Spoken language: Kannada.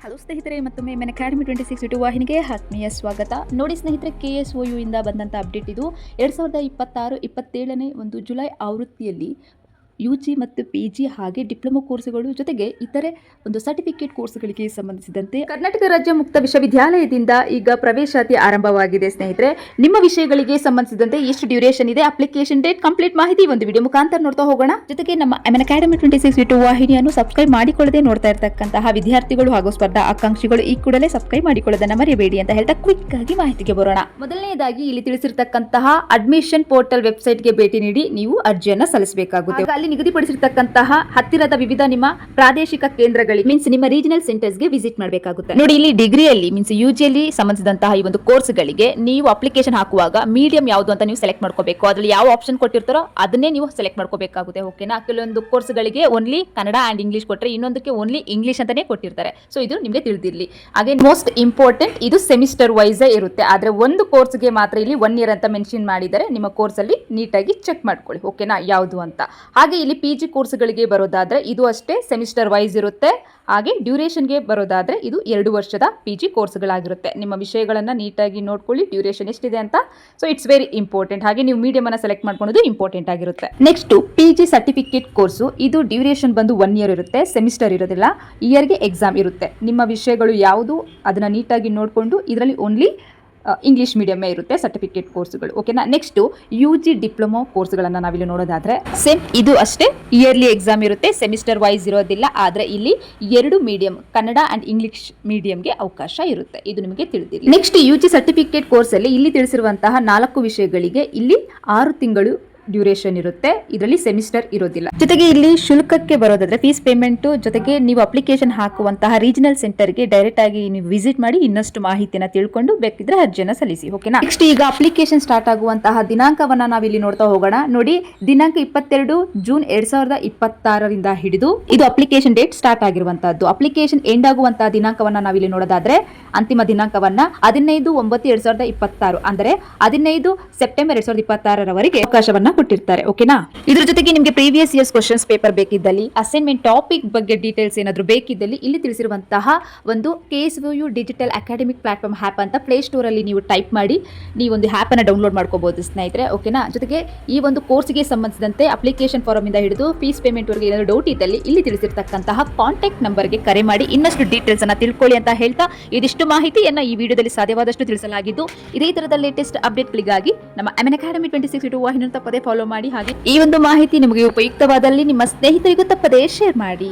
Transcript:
ಹಲೋ ಸ್ನೇಹಿತರೆ, ಮತ್ತೊಮ್ಮೆ ಎಮ್ಎನ್ ಅಕಾಡೆಮಿ 26 ಯೂಟ್ಯೂಬ್ ವಾಹಿನಿಗೆ ಆತ್ಮೀಯ ಸ್ವಾಗತ. ನೋಡಿ ಸ್ನೇಹಿತರೆ, KSOU ಇಂದ ಬಂದಂಥ ಅಪ್ಡೇಟ್ ಇದು. 2026-27ನೇ ಒಂದು ಜುಲೈ ಆವೃತ್ತಿಯಲ್ಲಿ UG ಮತ್ತು PG ಹಾಗೆ ಡಿಪ್ಲೊಮಾ ಕೋರ್ಸ್ಗಳು ಜೊತೆಗೆ ಇತರೆ ಒಂದು ಸರ್ಟಿಫಿಕೇಟ್ ಕೋರ್ಸ್ಗಳಿಗೆ ಸಂಬಂಧಿಸಿದಂತೆ ಕರ್ನಾಟಕ ರಾಜ್ಯ ಮುಕ್ತ ವಿಶ್ವವಿದ್ಯಾಲಯದಿಂದ ಈಗ ಪ್ರವೇಶಾತಿ ಆರಂಭವಾಗಿದೆ. ಸ್ನೇಹಿತರೆ, ನಿಮ್ಮ ವಿಷಯಗಳಿಗೆ ಸಂಬಂಧಿಸಿದಂತೆ ಎಷ್ಟು ಡ್ಯೂರೇಷನ್ ಇದೆ, ಅಪ್ಲಿಕೇಶನ್ ಡೇಟ್, ಕಂಪ್ಲೀಟ್ ಮಾಹಿತಿ ಒಂದು ವಿಡಿಯೋ ಮುಖಾಂತರ ನೋಡ್ತಾ ಹೋಗೋಣ. ಜೊತೆಗೆ ನಮ್ಮ ಎಮ್ಎನ್ ಅಕಾಡೆಮಿ 26 ಯೂಟ್ಯೂಬ್ ವಾಹಿನಿಯನ್ನು ಸಬ್ಸ್ಕ್ರೈಬ್ ಮಾಡಿಕೊಳ್ಳದೆ ನೋಡ್ತಾ ಇರತಕ್ಕಂತಹ ವಿದ್ಯಾರ್ಥಿಗಳು ಹಾಗೂ ಸ್ಪರ್ಧಾ ಆಕಾಂಕ್ಷಿಗಳು ಈ ಕೂಡಲೇ ಸಬ್ಸ್ಕ್ರೈಬ್ ಮಾಡಿಕೊಳ್ಳೋದನ್ನ ಮರೆಯಬೇಡಿ ಅಂತ ಹೇಳ್ತಾ ಕ್ವಿಕ್ ಆಗಿ ಮಾಹಿತಿಗೆ ಬರೋಣ. ಮೊದಲನೆಯದಾಗಿ ಇಲ್ಲಿ ತಿಳಿಸಿರ್ತಕ್ಕಂತಹ ಅಡ್ಮಿಷನ್ ಪೋರ್ಟಲ್ ವೆಬ್ಸೈಟ್ಗೆ ಭೇಟಿ ನೀಡಿ ನೀವು ಅರ್ಜಿಯನ್ನ ಸಲ್ಲಿಸಬೇಕಾಗುತ್ತೆ. ಅಲ್ಲಿ ನಿಗದಿಪಡಿಸಿರ್ತಕ್ಕಂತಹ ಹತ್ತಿರದ ವಿವಿಧ ನಿಮ್ಮ ಪ್ರಾದೇಶಿಕ ಕೇಂದ್ರಗಳಿಗೆ ಮೀನ್ಸ್ ನಿಮ್ಮ ರೀಜನಲ್ ಸೆಂಟರ್ಸ್ಗೆ ವಿಸಿಟ್ ಮಾಡಬೇಕಾಗುತ್ತೆ. ನೋಡಿ, ಇಲ್ಲಿ ಡಿಗ್ರಿಯಲ್ಲಿ ಮೀನ್ಸ್ UGಯಲ್ಲಿ ಸಂಬಂಧಿಸಿದಂತಹ ಈ ಒಂದು ಕೋರ್ಸ್ಗಳಿಗೆ ನೀವು ಅಪ್ಲಿಕೇಶನ್ ಹಾಕುವಾಗ ಮೀಡಿಯಂ ಯಾವುದು ಅಂತ ನೀವು ಸೆಲೆಕ್ಟ್ ಮಾಡ್ಕೋಬೇಕು. ಅದರಲ್ಲಿ ಯಾವ ಆಪ್ಷನ್ ಕೊಟ್ಟಿರ್ತಾರೋ ಅದನ್ನೇ ನೀವು ಸೆಲೆಕ್ಟ್ ಮಾಡ್ಕೋಬೇಕಾಗುತ್ತೆ. ಓಕೆನಾ? ಕೆಲವೊಂದು ಕೋರ್ಸ್ಗಳಿಗೆ ಓನ್ಲಿ ಕನ್ನಡ ಅಂಡ್ ಇಂಗ್ಲಿಷ್ ಕೊಟ್ಟರೆ ಇನ್ನೊಂದಕ್ಕೆ ಓನ್ಲಿ ಇಂಗ್ಲಿಷ್ ಅಂತಾನೆ ಕೊಟ್ಟಿರ್ತಾರೆ. ಸೊ ಇದು ನಿಮಗೆ ತಿಳಿದಿರಲಿ. ಹಾಗೆ ಮೋಸ್ಟ್ ಇಂಪಾರ್ಟೆಂಟ್, ಇದು ಸೆಮಿಸ್ಟರ್ ವೈಸ್ ಇರುತ್ತೆ. ಆದ್ರೆ ಒಂದು ಕೋರ್ಸ್ಗೆ ಮಾತ್ರ ಇಲ್ಲಿ 1 ಇಯರ್ ಅಂತ ಮೆನ್ಷನ್ ಮಾಡಿದರೆ ನಿಮ್ಮ ಕೋರ್ಸ್ ಅಲ್ಲಿ ನೀಟಾಗಿ ಚೆಕ್ ಮಾಡ್ಕೊಳ್ಳಿ. ಓಕೆನಾ? ಯಾವುದು ಅಂತ. ಹಾಗೆ ಇಲ್ಲಿ PG ಕೋರ್ಸ್ಗಳಿಗೆ ಬರೋದಾದ್ರೆ ಇದು ಅಷ್ಟೇ ಸೆಮಿಸ್ಟರ್ ವೈಸ್ ಇರುತ್ತೆ. ಹಾಗೆ ಡ್ಯೂರೇಷನ್ಗೆ ಬರೋದಾದ್ರೆ ಇದು 2 ವರ್ಷದ PG ಕೋರ್ಸ್ಗಳಾಗಿರುತ್ತೆ. ನಿಮ್ಮ ವಿಷಯಗಳನ್ನು ನೀಟಾಗಿ ನೋಡ್ಕೊಳ್ಳಿ, ಡ್ಯೂರೇಷನ್ ಎಷ್ಟಿದೆ ಅಂತ. So it's very important. ಹಾಗೆ ನೀವು ಮೀಡಿಯಂ ಅನ್ನ ಸೆಲೆಕ್ಟ್ ಮಾಡ್ಕೊಳ್ಳೋದು ಇಂಪಾರ್ಟೆಂಟ್ ಆಗಿರುತ್ತೆ. ನೆಕ್ಸ್ಟ್ PG ಸರ್ಟಿಫಿಕೇಟ್ ಕೋರ್ಸು, ಇದು ಡ್ಯೂರೇಷನ್ ಬಂದು 1 ಇಯರ್ ಇರುತ್ತೆ, ಸೆಮಿಸ್ಟರ್ ಇರೋದಿಲ್ಲ, ಇಯರ್ಗೆ ಎಕ್ಸಾಮ್ ಇರುತ್ತೆ. ನಿಮ್ಮ ವಿಷಯಗಳು ಯಾವುದು ಅದನ್ನ ನೀಟಾಗಿ ನೋಡಿಕೊಂಡು ಇದರಲ್ಲಿ ಓನ್ಲಿ ಇಂಗ್ಲಿಷ್ ಮೀಡಿಯಮ್ಮೇ ಇರುತ್ತೆ ಸರ್ಟಿಫಿಕೇಟ್ ಕೋರ್ಸ್ಗಳು. ಓಕೆನಾ? ನೆಕ್ಸ್ಟ್ UG ಡಿಪ್ಲೊಮಾ ಕೋರ್ಸ್ಗಳನ್ನು ನಾವಿಲ್ಲಿ ನೋಡೋದಾದ್ರೆ ಸೇಮ್ ಇದು ಅಷ್ಟೇ, ಇಯರ್ಲಿ ಎಕ್ಸಾಮ್ ಇರುತ್ತೆ, ಸೆಮಿಸ್ಟರ್ ವೈಸ್ ಇರೋದಿಲ್ಲ. ಆದರೆ ಇಲ್ಲಿ 2 ಮೀಡಿಯಂ, ಕನ್ನಡ ಅಂಡ್ ಇಂಗ್ಲಿಷ್ ಮೀಡಿಯಂಗೆ ಅವಕಾಶ ಇರುತ್ತೆ. ಇದು ನಿಮಗೆ ತಿಳಿದಿರಿ. ನೆಕ್ಸ್ಟ್ UG ಸರ್ಟಿಫಿಕೇಟ್ ಕೋರ್ಸ್ ಅಲ್ಲಿ ಇಲ್ಲಿ ತಿಳಿಸಿರುವಂತಹ 4 ವಿಷಯಗಳಿಗೆ ಇಲ್ಲಿ 6 ತಿಂಗಳು ಡ್ಯೂರೇಷನ್ ಇರುತ್ತೆ. ಇದರಲ್ಲಿ ಸೆಮಿಸ್ಟರ್ ಇರೋದಿಲ್ಲ. ಜೊತೆಗೆ ಇಲ್ಲಿ ಶುಲ್ಕಕ್ಕೆ ಬರೋದಾದ್ರೆ ಫೀಸ್ ಪೇಮೆಂಟ್ ಜೊತೆಗೆ ನೀವು ಅಪ್ಲಿಕೇಶನ್ ಹಾಕುವಂತಹ ರೀಜನಲ್ ಸೆಂಟರ್ಗೆ ಡೈರೆಕ್ಟ್ ಆಗಿ ನೀವು ವಿಸಿಟ್ ಮಾಡಿ ಇನ್ನಷ್ಟು ಮಾಹಿತಿನ ತಿಳ್ಕೊಂಡು ಬೇಕಿದ್ರೆ ಅರ್ಜಿಯನ್ನ ಸಲ್ಲಿಸಿ. ಓಕೆನಾ? ನೆಕ್ಸ್ಟ್ ಈಗ ಅಪ್ಲಿಕೇಶನ್ ಸ್ಟಾರ್ಟ್ ಆಗುವಂತಹ ದಿನಾಂಕವನ್ನ ನಾವಿಲ್ಲಿ ನೋಡ್ತಾ ಹೋಗೋಣ. ನೋಡಿ, ದಿನಾಂಕ 22 ಜೂನ್ 2026ರಿಂದ ಹಿಡಿದು ಇದು ಅಪ್ಲಿಕೇಶನ್ ಡೇಟ್ ಸ್ಟಾರ್ಟ್ ಆಗಿರುವಂತಹದ್ದು. ಅಪ್ಲಿಕೇಶನ್ ಎಂಡ್ ಆಗುವಂತಹ ದಿನಾಂಕವನ್ನ ನಾವಿಲ್ಲಿ ನೋಡೋದಾದ್ರೆ ಅಂತಿಮ ದಿನಾಂಕವನ್ನ 15/9/2026 ಅಂದರೆ 15 ಸೆಪ್ಟೆಂಬರ್ 2026ರವರೆಗೆ ಅವಕಾಶವನ್ನ ಕೊಟ್ಟಿರ್ತಾರೆ. ಓಕೆನಾ? ಇದ್ರ ಜೊತೆಗೆ ನಿಮಗೆ ಪ್ರೀವಿಯಸ್ ಇಯರ್ಸ್ ಕ್ವಶನ್ಸ್ ಪೇಪರ್ ಬೇಕಿದ್ದಲ್ಲಿ, ಅಸೈನ್ಮೆಂಟ್ ಟಾಪಿಕ್ ಬಗ್ಗೆ ಡೀಟೇಲ್ಸ್ ಏನಾದರೂ ಬೇಕಿದ್ದಲ್ಲಿ ಇಲ್ಲಿ ತಿಳಿಸಿರುವಂತಹ ಒಂದು KSOU digital academic platform app ಅಂತ ಪ್ಲೇ ಸ್ಟೋರ್ ಅಲ್ಲಿ ನೀವು ಟೈಪ್ ಮಾಡಿ ನೀವೊಂದು ಆ್ಯಪ್ ಅನ್ನು ಡೌನ್ಲೋಡ್ ಮಾಡ್ಕೋಬಹುದು ಸ್ನೇಹಿತರೆ. ಓಕೆನಾ? ಜೊತೆಗೆ ಈ ಒಂದು ಕೋರ್ಸ್ಗೆ ಸಂಬಂಧಿಸಿದಂತೆ ಅಪ್ಲಿಕೇಶನ್ ಫಾರಂ ಇಂದ ಹಿಡಿದು ಫೀಸ್ ಪೇಮೆಂಟ್ ವರೆಗೆ ಏನಾದರೂ ಡೌಟ್ ಇದ್ದಲ್ಲಿ ಇಲ್ಲಿ ತಿಳಿಸಿರ್ತಕ್ಕಂತಹ ಕಾಂಟ್ಯಾಕ್ಟ್ ನಂಬರ್ಗೆ ಕರೆ ಮಾಡಿ ಇನ್ನಷ್ಟು ಡೀಟೇಲ್ಸ್ ಅನ್ನ ತಿಳ್ಕೊಳ್ಳಿ ಅಂತ ಹೇಳ್ತಾ ಇದಿಷ್ಟು ಮಾಹಿತಿಯನ್ನ ಈ ವಿಡಿಯೋದಲ್ಲಿ ಸಾಧ್ಯವಾದಷ್ಟು ತಿಳಿಸಲಾಗಿದ್ದು. ಇದೇ ತರದ ಲೇಟೆಸ್ಟ್ ಅಪ್ಡೇಟ್ಗಳಿಗಾಗಿ ನಮ್ಮ ಎಮ್ಎನ್ ಅಕಾಡೆಮಿ 26 ಯೂಟ್ಯೂಬ್ ವಾಹಿನಿಯನ್ನು ತಪ್ಪದೇ ಫಾಲೋ ಮಾಡಿ. ಹಾಗೆ ಈ ಒಂದು ಮಾಹಿತಿ ನಿಮಗೆ ಉಪಯುಕ್ತವಾದಲ್ಲಿ ನಿಮ್ಮ ಸ್ನೇಹಿತರಿಗೂ ತಪ್ಪದೇ ಶೇರ್ ಮಾಡಿ.